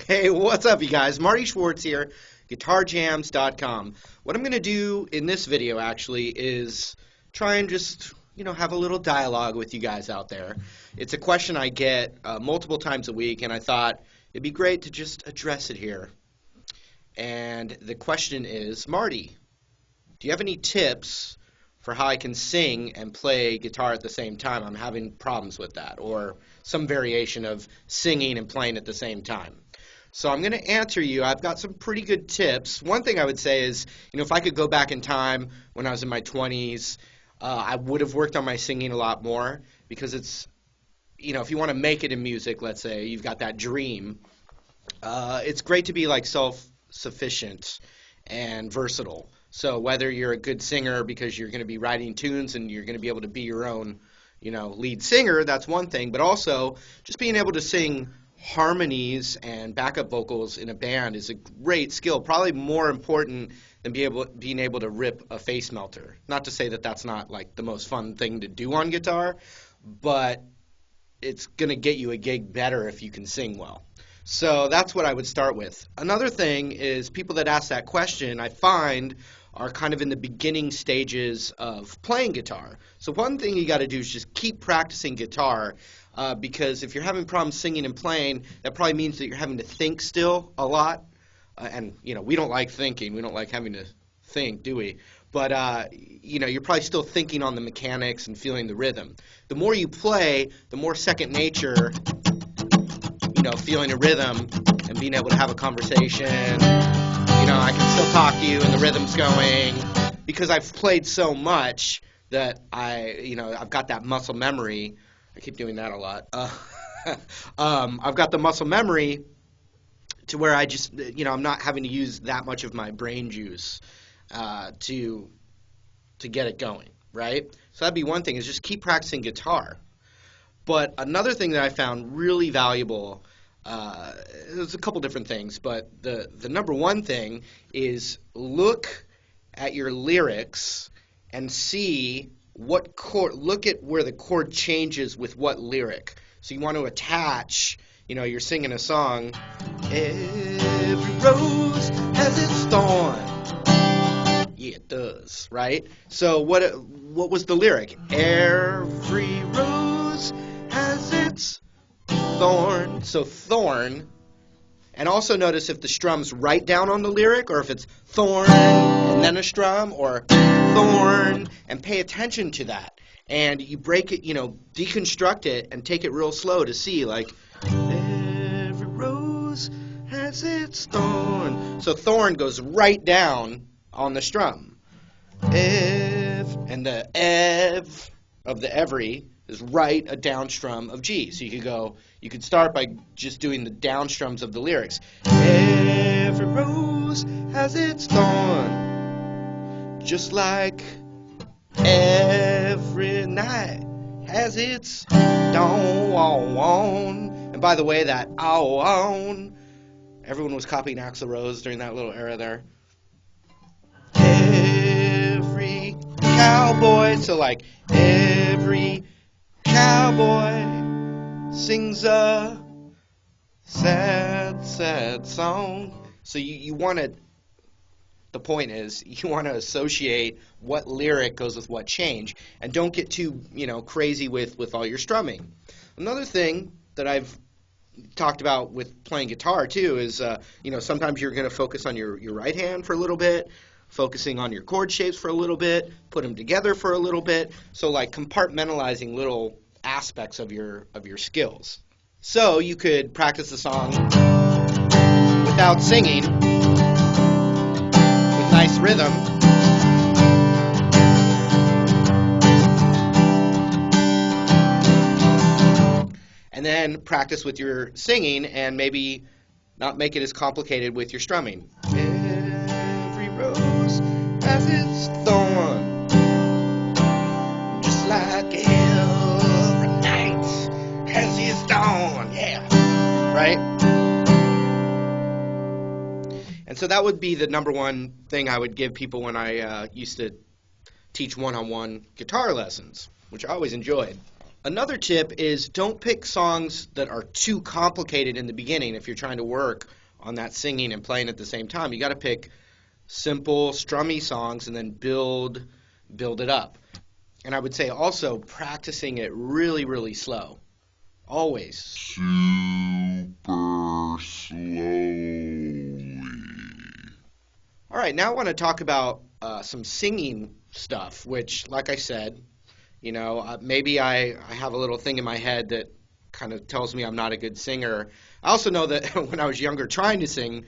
Hey, what's up, you guys? Marty Schwartz here, GuitarJams.com. What I'm going to do in this video, actually, is try and just, have a little dialogue with you guys out there. It's a question I get multiple times a week, and I thought it'd be great to just address it here. And the question is, Marty, do you have any tips for how I can sing and play guitar at the same time? I'm having problems with that, or some variation of singing and playing at the same time. So I'm going to answer you. I've got some pretty good tips. One thing I would say is, if I could go back in time when I was in my 20s, I would have worked on my singing a lot more, because it's, if you want to make it in music, let's say, you've got that dream, it's great to be like self-sufficient and versatile. So whether you're a good singer because you're going to be writing tunes and you're going to be able to be your own, lead singer, that's one thing, but also just being able to sing harmonies and backup vocals in a band is a great skill, probably more important than being able to rip a face melter. Not to say that that's not like the most fun thing to do on guitar, but it's going to get you a gig better if you can sing well. So that's what I would start with. Another thing is, people that ask that question, I find, are kind of in the beginning stages of playing guitar. So one thing you got to do is just keep practicing guitar, because if you're having problems singing and playing, that probably means that you're having to think still a lot. And we don't like thinking. We don't like having to think, do we? But you're probably still thinking on the mechanics and feeling the rhythm. The more you play, the more second nature, feeling a rhythm and being able to have a conversation. I can still talk to you and the rhythm's going, because I've played so much that I've got that muscle memory. I keep doing that a lot. I've got the muscle memory to where I just, I'm not having to use that much of my brain juice to get it going, right? So that'd be one thing, is just keep practicing guitar. But another thing that I found really valuable, there's a couple different things, but the number one thing is look at your lyrics and see what chord, look at where the chord changes with what lyric. So you want to attach, you're singing a song, every rose has its thorn. Yeah, it does, right? So what was the lyric? Every rose has its thorn. So thorn. And also notice if the strum's right down on the lyric, or if it's thorn and then a strum, or thorn, and pay attention to that. And you break it, deconstruct it and take it real slow to see, like, every rose has its thorn. So thorn goes right down on the strum. And the ev of the every is right a down strum of G. So you could start by just doing the down strums of the lyrics. Every rose has its thorn, just like every night has its dawn. And by the way, that on, everyone was copying Axl Rose during that little era there. Every cowboy, so like every cowboy sings a sad, sad song. So you want to, the point is, you want to associate what lyric goes with what change, and don't get too, crazy with all your strumming. Another thing that I've talked about with playing guitar too is, sometimes you're going to focus on your right hand for a little bit, focusing on your chord shapes for a little bit, put them together for a little bit. So like compartmentalizing little aspects of your skills. So you could practice the song without singing, with nice rhythm. And then practice with your singing and maybe not make it as complicated with your strumming. Every rose has its thorn, just like every night has its dawn. Yeah, right? And so that would be the number one thing I would give people when I used to teach one-on-one guitar lessons, which I always enjoyed. Another tip is don't pick songs that are too complicated in the beginning if you're trying to work on that singing and playing at the same time. You got to pick simple, strummy songs and then build it up. And I would say also practicing it really, really slow. Always. Super slowly. All right, now I want to talk about some singing stuff, which, like I said, you know, maybe I have a little thing in my head that kind of tells me I'm not a good singer. I also know that when I was younger trying to sing,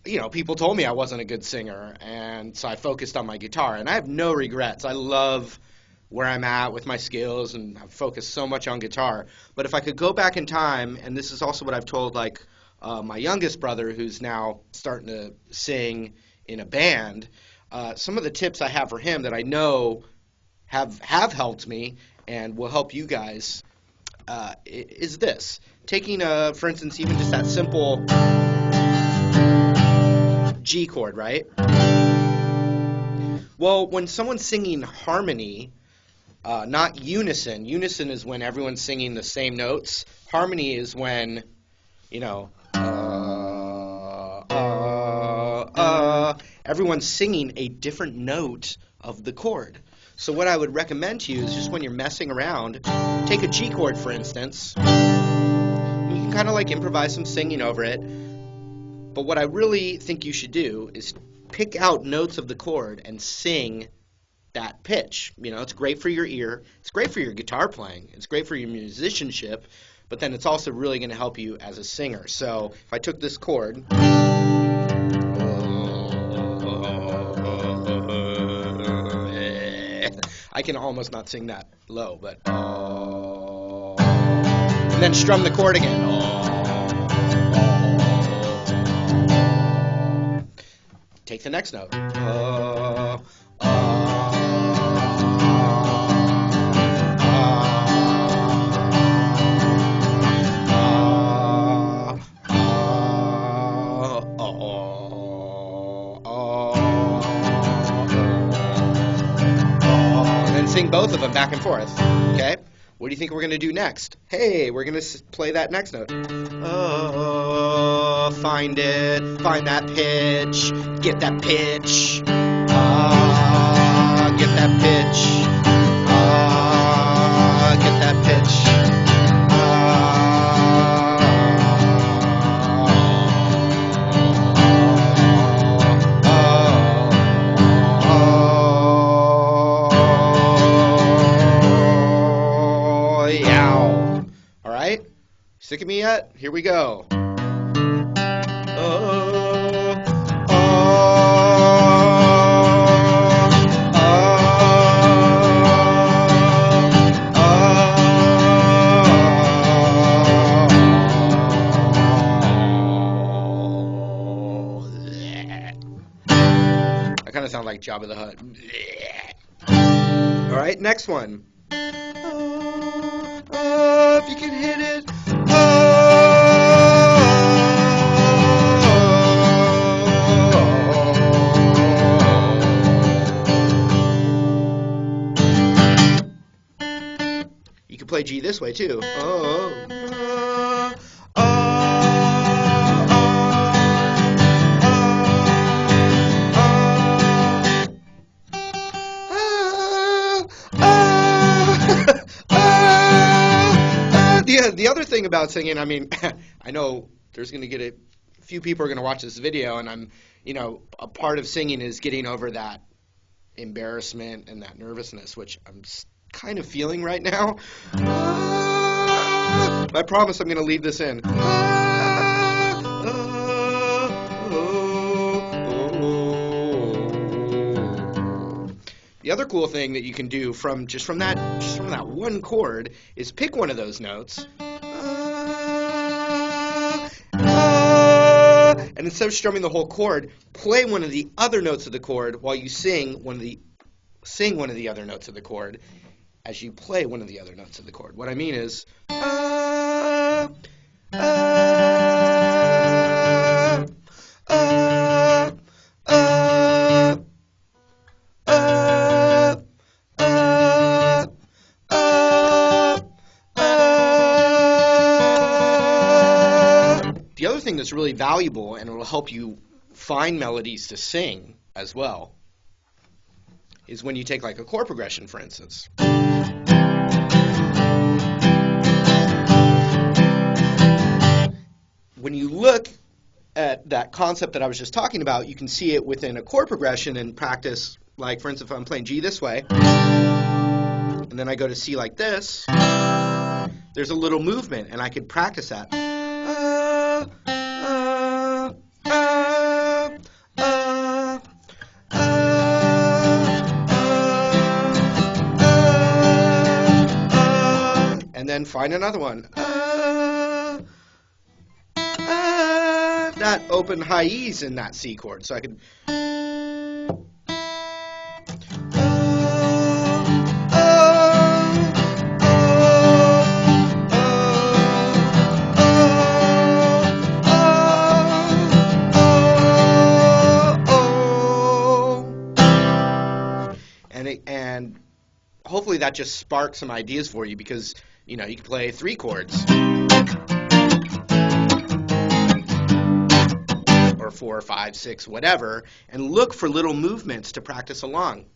you know, people told me I wasn't a good singer, and so I focused on my guitar. And I have no regrets. I love where I'm at with my skills, and I've focused so much on guitar. But if I could go back in time, and this is also what I've told, like, my youngest brother, who's now starting to sing in a band, some of the tips I have for him that I know have helped me and will help you guys is this. Taking, for instance, even just that simple G chord, right? Well, when someone's singing harmony, not unison. Unison is when everyone's singing the same notes. Harmony is when, you know, everyone's singing a different note of the chord. So what I would recommend to you is just when you're messing around, take a G chord, for instance. You can kind of like improvise some singing over it. But what I really think you should do is pick out notes of the chord and sing that pitch. You know, it's great for your ear. It's great for your guitar playing. It's great for your musicianship. But then it's also really going to help you as a singer. So if I took this chord, I can almost not sing that low, but and then strum the chord again. Take the next note. Sing both of them back and forth, okay? What do you think we're going to do next? Hey, we're going to play that next note. Oh, find it, find that pitch, get that pitch, get that pitch, get that pitch. Sick of me yet? Here we go. I kind of sound like Jabba the Hutt. All right, next one. If you can hit it. You can play G this way too. The other thing about singing, I mean, I know there's going to get a few people are going to watch this video, and I'm, you know, a part of singing is getting over that embarrassment and that nervousness, which I'm kind of feeling right now. I promise I'm going to leave this in. The other cool thing that you can do from that one chord is pick one of those notes, and instead of strumming the whole chord, play one of the other notes of the chord while you sing one of the other notes of the chord as you play one of the other notes of the chord. What I mean is, thing that's really valuable, and it will help you find melodies to sing as well, is when you take like a chord progression, for instance. When you look at that concept that I was just talking about, you can see it within a chord progression and practice. Like, for instance, if I'm playing G this way, and then I go to C like this, there's a little movement, and I could practice that. And then find another one. That open high E's in that C chord, so I could. And hopefully that just sparks some ideas for you, because you know you can play 3 chords or 4 or 5, 6, whatever, and look for little movements to practice along.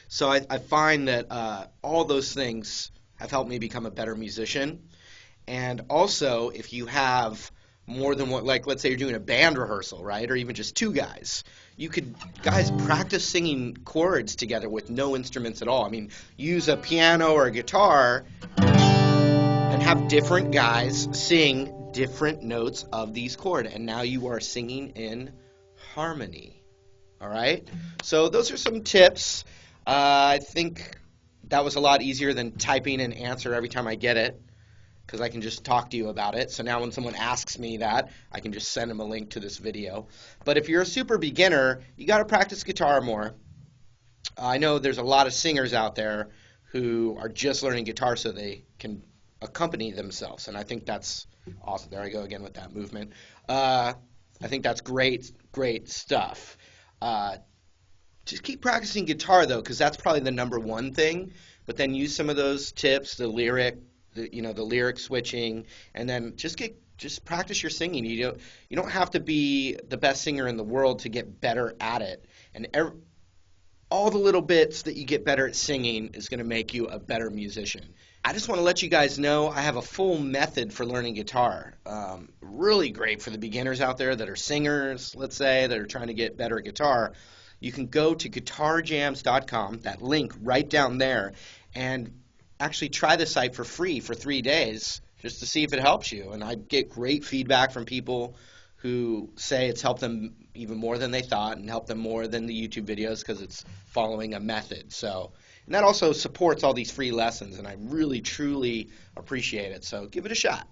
So I find that all those things have helped me become a better musician. And also, if you have more than one, like let's say you're doing a band rehearsal, right, or even just 2 guys, you could, guys, practice singing chords together with no instruments at all. I mean, use a piano or a guitar and have different guys sing different notes of these chords, and now you are singing in harmony. All right? So those are some tips. I think that was a lot easier than typing an answer every time I get it, because I can just talk to you about it. So now when someone asks me that, I can just send them a link to this video. But if you're a super beginner, you got to practice guitar more. I know there's a lot of singers out there who are just learning guitar so they can accompany themselves, and I think that's awesome. There I go again with that movement. I think that's great stuff. Just keep practicing guitar, though, because that's probably the #1 thing. But then use some of those tips, the lyric switching, and then just practice your singing. You don't have to be the best singer in the world to get better at it. And all the little bits that you get better at singing is going to make you a better musician. I just want to let you guys know I have a full method for learning guitar. Really great for the beginners out there that are singers, let's say, that are trying to get better at guitar. You can go to guitarjams.com, that link right down there, and actually try the site for free for 3 days just to see if it helps you. And I get great feedback from people who say it's helped them even more than they thought, and helped them more than the YouTube videos, because it's following a method. So, and that also supports all these free lessons, and I really, truly appreciate it. So give it a shot.